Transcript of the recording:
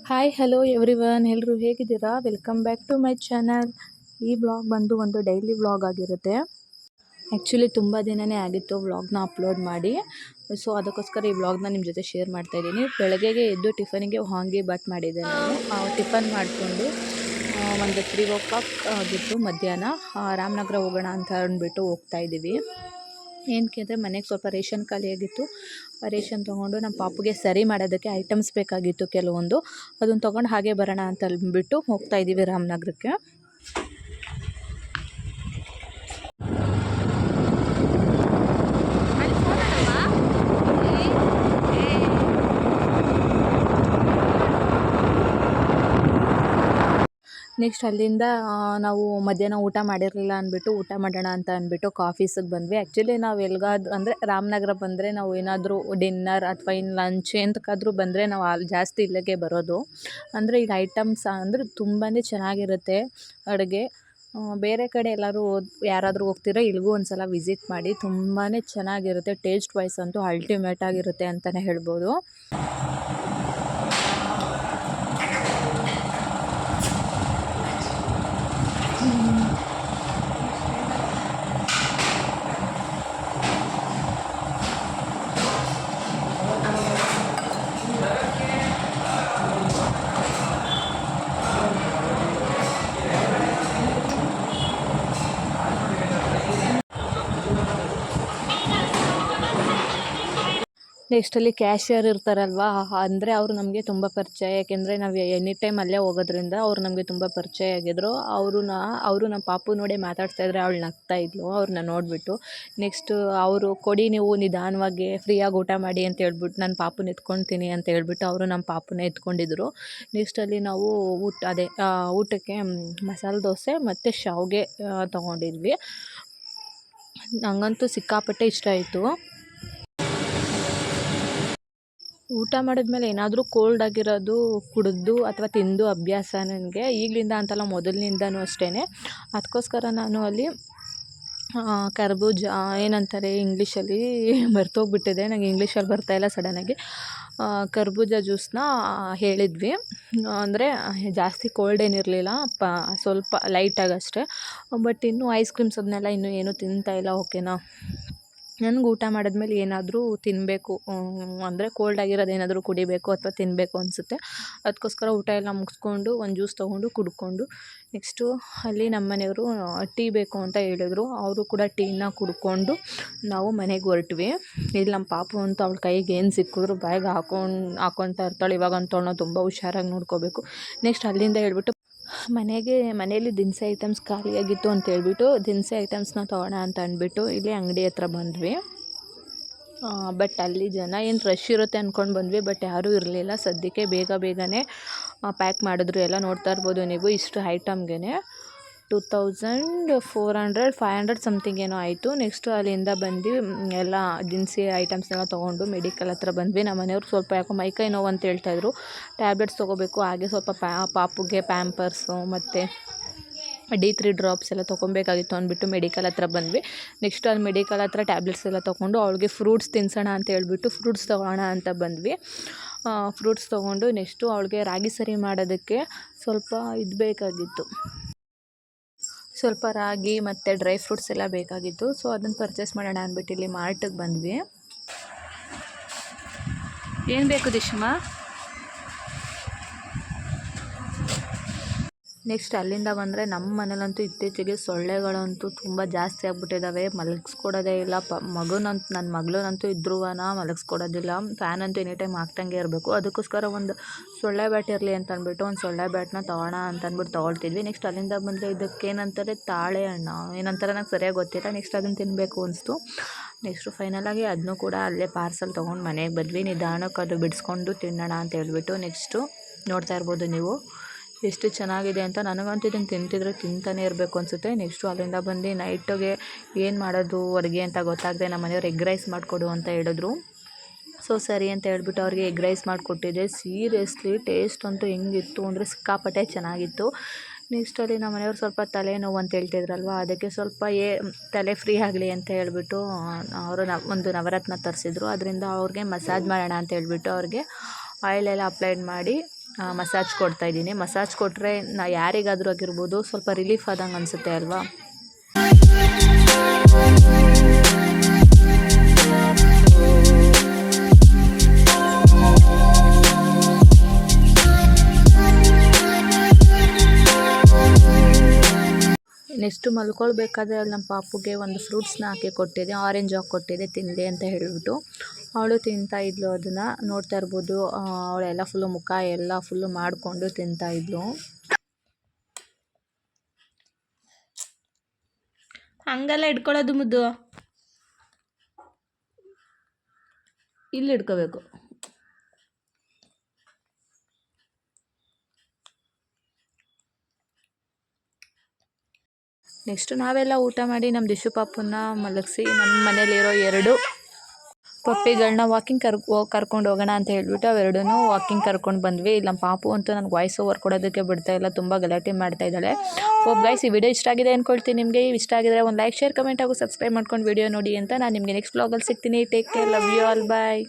Hi hello everyone, ಎಲ್ಲರೂ ಹೇಗಿದ್ದೀರಾ? Welcome back to my channel. ಈ ವ್ಲಾಗ್ ಬಂದು ಒಂದು ಡೈಲಿ ವ್ಲಾಗ್ ಆಗಿರುತ್ತೆ. ಆ್ಯಕ್ಚುಲಿ ತುಂಬ ದಿನವೇ ಆಗಿತ್ತು ವ್ಲಾಗ್ನ ಅಪ್ಲೋಡ್ ಮಾಡಿ. ಸೊ ಅದಕ್ಕೋಸ್ಕರ ಈ ವ್ಲಾಗ್ನ ನಿಮ್ಮ ಜೊತೆ ಶೇರ್ ಮಾಡ್ತಾಯಿದ್ದೀನಿ. ಬೆಳಗ್ಗೆಗೆ ಎದ್ದು ಟಿಫನಿಗೆ ವಾಂಗಿ ಬಾತ್ ಮಾಡಿದ್ದೆ ನಾನು. ಟಿಫನ್ ಮಾಡಿಕೊಂಡು ಒಂದು 3 o'clock ಆಗಿತ್ತು ಮಧ್ಯಾಹ್ನ. ರಾಮನಗರ ಹೋಗೋಣ ಅಂತ ಅಂದ್ಬಿಟ್ಟು ಹೋಗ್ತಾಯಿದ್ದೀವಿ. ಏನಕ್ಕೆ ಅಂದರೆ ಮನೆಗೆ ಸ್ವಲ್ಪ ರೇಷನ್ ಖಾಲಿಯಾಗಿತ್ತು. ರೇಷನ್ ತೊಗೊಂಡು ನಮ್ಮ ಪಾಪುಗೆ ಸರಿ ಮಾಡೋದಕ್ಕೆ ಐಟಮ್ಸ್ ಬೇಕಾಗಿತ್ತು ಕೆಲವೊಂದು. ಅದನ್ನು ತೊಗೊಂಡು ಹಾಗೆ ಬರೋಣ ಅಂತ ಅಂದ್ಬಿಟ್ಟು ಹೋಗ್ತಾಯಿದ್ದೀವಿ ರಾಮನಗರಕ್ಕೆ. ನೆಕ್ಸ್ಟ್ ಅಲ್ಲಿಂದ ನಾವು ಮಧ್ಯಾಹ್ನ ಊಟ ಮಾಡಿರಲಿಲ್ಲ ಅಂದ್ಬಿಟ್ಟು ಊಟ ಮಾಡೋಣ ಅಂತ ಅಂದ್ಬಿಟ್ಟು ಕಾಫೀಸಿಗೆ ಬಂದ್ವಿ. ಆ್ಯಕ್ಚುಲಿ ನಾವು ಎಲ್ಲಿಗಾದ್ರೂ ಅಂದರೆ ರಾಮನಗರ ಬಂದರೆ ನಾವು ಏನಾದರೂ ಡಿನ್ನರ್ ಅಥವಾ ಇನ್ನು ಲಂಚ್ ಎಂತಕ್ಕಾದರೂ ಬಂದರೆ ನಾವು ಜಾಸ್ತಿ ಇಲ್ಲಿಗೆ ಬರೋದು. ಅಂದರೆ ಈಗ ಐಟಮ್ಸ್ ಅಂದರೆ ತುಂಬಾ ಚೆನ್ನಾಗಿರುತ್ತೆ ಅಡುಗೆ. ಬೇರೆ ಕಡೆ ಎಲ್ಲರೂ ಯಾರಾದರೂ ಹೋಗ್ತಿರೋ ಇಲ್ಲಿಗೂ ಒಂದು ಸಲ ವಿಸಿಟ್ ಮಾಡಿ. ತುಂಬಾ ಚೆನ್ನಾಗಿರುತ್ತೆ. ಟೇಸ್ಟ್ ವೈಸ್ ಅಂತೂ ಅಲ್ಟಿಮೇಟ್ ಆಗಿರುತ್ತೆ ಅಂತಲೇ ಹೇಳ್ಬೋದು. ನೆಕ್ಸ್ಟ್ ಅಲ್ಲಿ ಕ್ಯಾಶಿಯರ್ ಇರ್ತಾರಲ್ವ, ಅಂದರೆ ಅವರು ನಮಗೆ ತುಂಬ ಪರಿಚಯ. ಯಾಕೆಂದರೆ ನಾವು ಎನಿ ಟೈಮ್ ಅಲ್ಲೇ ಹೋಗೋದ್ರಿಂದ ಅವ್ರು ನಮಗೆ ತುಂಬ ಪರಿಚಯ ಆಗಿದ್ದರು. ಅವರು ನಮ್ಮ ಪಾಪು ನೋಡಿ ಮಾತಾಡ್ತಾಯಿದ್ರೆ ಅವಳು ನಗ್ತಾಯಿದ್ಲು ಅವ್ರನ್ನ ನೋಡಿಬಿಟ್ಟು. ನೆಕ್ಸ್ಟು ಅವರು ಕೊಡಿ ನೀವು ನಿಧಾನವಾಗಿ ಫ್ರೀಯಾಗಿ ಊಟ ಮಾಡಿ ಅಂತ ಹೇಳ್ಬಿಟ್ಟು ನನ್ನ ಪಾಪುನ ಎತ್ಕೊಳ್ತೀನಿ ಅಂತ ಹೇಳ್ಬಿಟ್ಟು ಅವರು ನಮ್ಮ ಪಾಪುನ ಎತ್ಕೊಂಡಿದ್ರು. ನೆಕ್ಸ್ಟಲ್ಲಿ ನಾವು ಊಟಕ್ಕೆ ಮಸಾಲೆ ದೋಸೆ ಮತ್ತು ಶಾವಿಗೆ ತೊಗೊಂಡಿದ್ವಿ. ನನಗಂತೂ ಸಿಕ್ಕಾಪಟ್ಟೆ ಇಷ್ಟ ಆಯಿತು. ಊಟ ಮಾಡಿದ್ಮೇಲೆ ಏನಾದರೂ ಕೋಲ್ಡ್ ಆಗಿರೋದು ಕುಡಿದು ಅಥವಾ ತಿಂದು ಅಭ್ಯಾಸ ನನಗೆ, ಈಗಲಿಂದ ಅಂತಲ್ಲ ಮೊದಲಿನಿಂದನೂ ಅಷ್ಟೇ. ಅದಕ್ಕೋಸ್ಕರ ನಾನು ಅಲ್ಲಿ ಕರ್ಬೂಜ ಏನಂತಾರೆ ಇಂಗ್ಲೀಷಲ್ಲಿ ಮರ್ತೋಗ್ಬಿಟ್ಟಿದೆ, ನನಗೆ ಇಂಗ್ಲೀಷಲ್ಲಿ ಬರ್ತಾಯಿಲ್ಲ ಸಡನ್ನಾಗಿ. ಕರ್ಬೂಜ ಜ್ಯೂಸನ್ನ ಹೇಳಿದ್ವಿ. ಅಂದರೆ ಜಾಸ್ತಿ ಕೋಲ್ಡ್ ಏನಿರಲಿಲ್ಲ, ಸ್ವಲ್ಪ ಲೈಟಾಗಿ ಅಷ್ಟೇ. ಬಟ್ ಇನ್ನೂ ಐಸ್ ಕ್ರೀಮ್ಸ್ ಅದನ್ನೆಲ್ಲ ಇನ್ನೂ ಏನೂ ತಿಂತಾಯಿಲ್ಲ. ಓಕೆನಾ, ನನಗೆ ಊಟ ಮಾಡಿದ್ಮೇಲೆ ಏನಾದರೂ ತಿನ್ನಬೇಕು, ಅಂದರೆ ಕೋಲ್ಡ್ ಆಗಿರೋದು ಏನಾದರೂ ಕುಡಿಬೇಕು ಅಥವಾ ತಿನ್ನಬೇಕು ಅನಿಸುತ್ತೆ. ಅದಕ್ಕೋಸ್ಕರ ಊಟ ಎಲ್ಲ ಮುಗಿಸ್ಕೊಂಡು ಒಂದು ಜ್ಯೂಸ್ ತೊಗೊಂಡು ಕುಡ್ಕೊಂಡು ನೆಕ್ಸ್ಟು ಅಲ್ಲಿ ನಮ್ಮ ಮನೆಯವರು ಟೀ ಬೇಕು ಅಂತ ಹೇಳಿದ್ರು. ಅವರು ಕೂಡ ಟೀನ ಕುಡ್ಕೊಂಡು ನಾವು ಮನೆಗೆ ಹೊರಟ್ವಿ. ಇಲ್ಲಿ ನಮ್ಮ ಪಾಪು ಅಂತೂ ಅವಳ ಕೈಗೆ ಏನು ಸಿಕ್ಕಿದ್ರು ಬಾಯಿಗೆ ಹಾಕ್ಕೊತಾ ಇರ್ತಾಳೆ. ಇವಾಗಂತೂ ಅವಳನ್ನ ತುಂಬ ಹುಷಾರಾಗಿ ನೋಡ್ಕೋಬೇಕು. ನೆಕ್ಸ್ಟ್ ಅಲ್ಲಿಂದ ಹೇಳ್ಬಿಟ್ಟು ಮನೆಯಲ್ಲಿ ದಿನಸಿ ಐಟಮ್ಸ್ ಖಾಲಿಯಾಗಿತ್ತು ಅಂತ ಹೇಳ್ಬಿಟ್ಟು ದಿನಸಿ ಐಟಮ್ಸ್ನ ತೊಗೋಣ ಅಂತ ಅಂದ್ಬಿಟ್ಟು ಇಲ್ಲಿ ಅಂಗಡಿ ಹತ್ರ ಬಂದ್ವಿ. ಬಟ್ ಅಲ್ಲಿ ಜನ ಏನು ರಶ್ ಇರುತ್ತೆ ಅಂದ್ಕೊಂಡು ಬಂದ್ವಿ, ಬಟ್ ಯಾರೂ ಇರಲಿಲ್ಲ. ಸದ್ಯಕ್ಕೆ ಬೇಗನೆ ಪ್ಯಾಕ್ ಮಾಡಿದ್ರು. ಎಲ್ಲ ನೋಡ್ತಾ ಇರ್ಬೋದು ನೀವು. ಇಷ್ಟು ಐಟಮ್ಗೆ 2400-500 ಸಮಥಿಂಗ್ ಏನೋ ಆಯಿತು. ನೆಕ್ಸ್ಟು ಅಲ್ಲಿಂದ ಬಂದು ಎಲ್ಲ ದಿನಸಿ ಐಟಮ್ಸ್ನೆಲ್ಲ ತೊಗೊಂಡು ಮೆಡಿಕಲ್ ಹತ್ರ ಬಂದ್ವಿ. ನಮ್ಮ ಮನೆಯವ್ರು ಸ್ವಲ್ಪ ಯಾಕೋ ಮೈಕೈ ನೋವು ಅಂತ ಹೇಳ್ತಾಯಿದ್ರು, ಟ್ಯಾಬ್ಲೆಟ್ಸ್ ತೊಗೋಬೇಕು. ಹಾಗೆ ಸ್ವಲ್ಪ ಪಾಪುಗೆ ಪ್ಯಾಂಪರ್ಸು ಮತ್ತು D3 ಡ್ರಾಪ್ಸ್ ಎಲ್ಲ ತೊಗೊಬೇಕಾಗಿತ್ತು ಅಂದ್ಬಿಟ್ಟು ಮೆಡಿಕಲ್ ಹತ್ರ ಬಂದ್ವಿ. ನೆಕ್ಸ್ಟ್ ಅಲ್ಲಿ ಮೆಡಿಕಲ್ ಹತ್ರ ಟ್ಯಾಬ್ಲೆಟ್ಸ್ ಎಲ್ಲ ತೊಗೊಂಡು ಅವಳಿಗೆ ಫ್ರೂಟ್ಸ್ ತಿನ್ಸೋಣ ಅಂತ ಹೇಳ್ಬಿಟ್ಟು ಫ್ರೂಟ್ಸ್ ತೊಗೊಳ್ಳೋಣ ಅಂತ ಬಂದ್ವಿ. ಫ್ರೂಟ್ಸ್ ತೊಗೊಂಡು ನೆಕ್ಸ್ಟು ಅವಳಿಗೆ ರಾಗಿ ಸರಿ ಮಾಡೋದಕ್ಕೆ ಸ್ವಲ್ಪ ಇದು ಬೇಕಾಗಿತ್ತು, ಸ್ವಲ್ಪ ರಾಗಿ ಮತ್ತು ಡ್ರೈ ಫ್ರೂಟ್ಸ್ ಎಲ್ಲ ಬೇಕಾಗಿತ್ತು. ಸೊ ಅದನ್ನು ಪರ್ಚೇಸ್ ಮಾಡೋಣ ಅಂದ್ಬಿಟ್ಟು ಇಲ್ಲಿ ಮಾರ್ಟಿಗೆ ಬಂದ್ವಿ. ಏನು ಬೇಕು ದಿಶಮ? ನೆಕ್ಸ್ಟ್ ಅಲ್ಲಿಂದ ಬಂದರೆ ನಮ್ಮ ಮನೇಲಂತೂ ಇತ್ತೀಚೆಗೆ ಸೊಳ್ಳೆಗಳಂತೂ ತುಂಬ ಜಾಸ್ತಿ ಆಗಿಬಿಟ್ಟಿದ್ದಾವೆ. ಮಲಗಿಸ್ಕೊಡೋದೇ ಇಲ್ಲ. ನನ್ನ ಮಗಳನ್ನಂತೂ ಇದ್ರುವನ ಮಲಗಿಸ್ಕೊಡೋದಿಲ್ಲ. ಫ್ಯಾನ್ ಅಂತೂ ಎನಿ ಟೈಮ್ ಹಾಕ್ದಂಗೆ ಇರಬೇಕು. ಅದಕ್ಕೋಸ್ಕರ ಒಂದು ಸೊಳ್ಳೆ ಬ್ಯಾಟ್ ಇರಲಿ ಅಂತ ಅಂದ್ಬಿಟ್ಟು ಒಂದು ಸೊಳ್ಳೆ ಬ್ಯಾಟ್ನ ತೊಗೋಣ ಅಂತ ಅಂದ್ಬಿಟ್ಟು ತೊಗೊಳ್ತಿದ್ವಿ. ನೆಕ್ಸ್ಟ್ ಅಲ್ಲಿಂದ ಬಂದರೆ ಇದಕ್ಕೇನಂತಾರೆ ತಾಳೆ ಹಣ್ಣು ಏನಂತಾರೆ ನನಗೆ ಸರಿಯಾಗಿ ಗೊತ್ತಿಲ್ಲ. ನೆಕ್ಸ್ಟ್ ಅದನ್ನು ತಿನ್ನಬೇಕು ಅನಿಸ್ತು. ನೆಕ್ಸ್ಟು ಫೈನಲಾಗಿ ಅದನ್ನೂ ಕೂಡ ಅಲ್ಲೇ ಪಾರ್ಸಲ್ ತೊಗೊಂಡು ಮನೆಗೆ ಬಂದ್ವಿ. ನಿಧಾನಕ್ಕೆ ಅದು ಬಿಡಿಸ್ಕೊಂಡು ತಿನ್ನೋಣ ಅಂತ ಹೇಳ್ಬಿಟ್ಟು. ನೆಕ್ಸ್ಟು ನೋಡ್ತಾ ಇರ್ಬೋದು ನೀವು ಎಷ್ಟು ಚೆನ್ನಾಗಿದೆ ಅಂತ. ನನಗಂತೂ ಇದನ್ನು ತಿಂತಿದ್ರೆ ತಿಂತಾನೆ ಇರಬೇಕು ಅನಿಸುತ್ತೆ. ನೆಕ್ಸ್ಟು ಅಲ್ಲಿಂದ ಬಂದು ನೈಟಿಗೆ ಏನು ಮಾಡೋದು ಅಡುಗೆ ಅಂತ ಗೊತ್ತಾಗದೆ ನಮ್ಮ ಮನೆಯವ್ರು ಎಗ್ ರೈಸ್ ಮಾಡಿಕೊಡು ಅಂತ ಹೇಳಿದ್ರು. ಸೊ ಸರಿ ಅಂತ ಹೇಳ್ಬಿಟ್ಟು ಅವ್ರಿಗೆ ಎಗ್ ರೈಸ್ ಮಾಡಿಕೊಟ್ಟಿದ್ದೆ. ಸೀರಿಯಸ್ಲಿ ಟೇಸ್ಟ್ ಅಂತೂ ಹೆಂಗಿತ್ತು ಅಂದರೆ ಸಿಕ್ಕಾಪಟ್ಟೆ ಚೆನ್ನಾಗಿತ್ತು. ನೆಕ್ಸ್ಟಲ್ಲಿ ನಮ್ಮ ಮನೆಯವ್ರು ಸ್ವಲ್ಪ ತಲೆನೋವು ಅಂತ ಹೇಳ್ತಿದ್ರಲ್ವ, ಅದಕ್ಕೆ ಸ್ವಲ್ಪ ತಲೆ ಫ್ರೀ ಆಗಲಿ ಅಂತ ಹೇಳ್ಬಿಟ್ಟು ಅವರು ಒಂದು ನವರತ್ನ ತರಿಸಿದ್ರು. ಅದರಿಂದ ಅವ್ರಿಗೆ ಮಸಾಜ್ ಮಾಡೋಣ ಅಂತ ಹೇಳ್ಬಿಟ್ಟು ಅವ್ರಿಗೆ ಆಯಿಲೆಲ್ಲ ಅಪ್ಲೈಡ್ ಮಾಡಿ ಮಸಾಜ್ ಕೊಡ್ತಾಯಿದ್ದೀನಿ. ಮಸಾಜ್ ಕೊಟ್ಟರೆ ಯಾರಿಗಾದರೂ ಆಗಿರ್ಬೋದು ಸ್ವಲ್ಪ ರಿಲೀಫ್ ಆದಂಗೆ ಅನಿಸುತ್ತೆ ಅಲ್ವಾ. ನೆಕ್ಸ್ಟು ಮಲ್ಕೊಳ್ಬೇಕಾದ್ರೆ ಅಲ್ಲಿ ನಮ್ಮ ಪಾಪುಗೆ ಒಂದು ಫ್ರೂಟ್ಸ್ನ ಹಾಕಿ ಕೊಟ್ಟಿದ್ದೆ, ಆರೆಂಜ್ ಹಾಕಿ ಕೊಟ್ಟಿದ್ದೆ ತಿನ್ನಲಿ ಅಂತ ಹೇಳಿಬಿಟ್ಟು. ಅವಳು ತಿಂತಾಯಿದ್ಲು, ಅದನ್ನು ನೋಡ್ತಾ ಇರ್ಬೋದು. ಅವಳೆಲ್ಲ ಫುಲ್ಲು ಮುಖ ಎಲ್ಲ ಫುಲ್ಲು ಮಾಡಿಕೊಂಡು ತಿಂತಾಯಿದ್ಲು. ಹಂಗೆಲ್ಲ ಇಟ್ಕೊಳ್ಳೋದು ಮುದ್ದು, ಇಲ್ಲಿ ಇಟ್ಕೋಬೇಕು. ನೆಕ್ಸ್ಟು ನಾವೆಲ್ಲ ಊಟ ಮಾಡಿ ನಮ್ಮ ದಿಶು ಪಾಪನ್ನ ಮಲಗಿಸಿ ನಮ್ಮ ಮನೇಲಿರೋ 2 ಪಪ್ಪಿಗಳನ್ನ ವಾಕಿಂಗ್ ಕರ್ಕೊಂಡು ಹೋಗೋಣ ಅಂತ ಹೇಳ್ಬಿಟ್ಟು ಅವೆರಡೂ ವಾಕಿಂಗ್ ಕರ್ಕೊಂಡು ಬಂದ್ವಿ. ಇಲ್ಲಿ ನಮ್ಮ ಪಾಪು ಅಂತೂ ನನಗೆ ವಾಯ್ಸ್ ಓವರ್ ಕೊಡೋದಕ್ಕೆ ಬಿಡ್ತಾಯಿಲ್ಲ, ತುಂಬ ಗಲಾಟೆ ಮಾಡ್ತಾ ಇದ್ದಾಳೆ. ಗೈಸ್, ಈ ವಿಡಿಯೋ ಇಷ್ಟ ಆಗಿದೆ ಅಂದ್ಕೊಳ್ತೀನಿ. ನಿಮಗೆ ಇಷ್ಟ ಆಗಿದ್ರೆ ಒಂದು ಲೈಕ್, ಶೇರ್, ಕಮೆಂಟ್ ಹಾಗೂ ಸಬ್ಸ್ಕ್ರೈಬ್ ಮಾಡ್ಕೊಂಡು ವಿಡಿಯೋ ನೋಡಿ ಅಂತ ನಾನು ನಿಮಗೆ ನೆಕ್ಸ್ಟ್ ವ್ಲಾಗಲ್ಲಿ ಸಿಗ್ತೀನಿ. Take care, love you all, bye.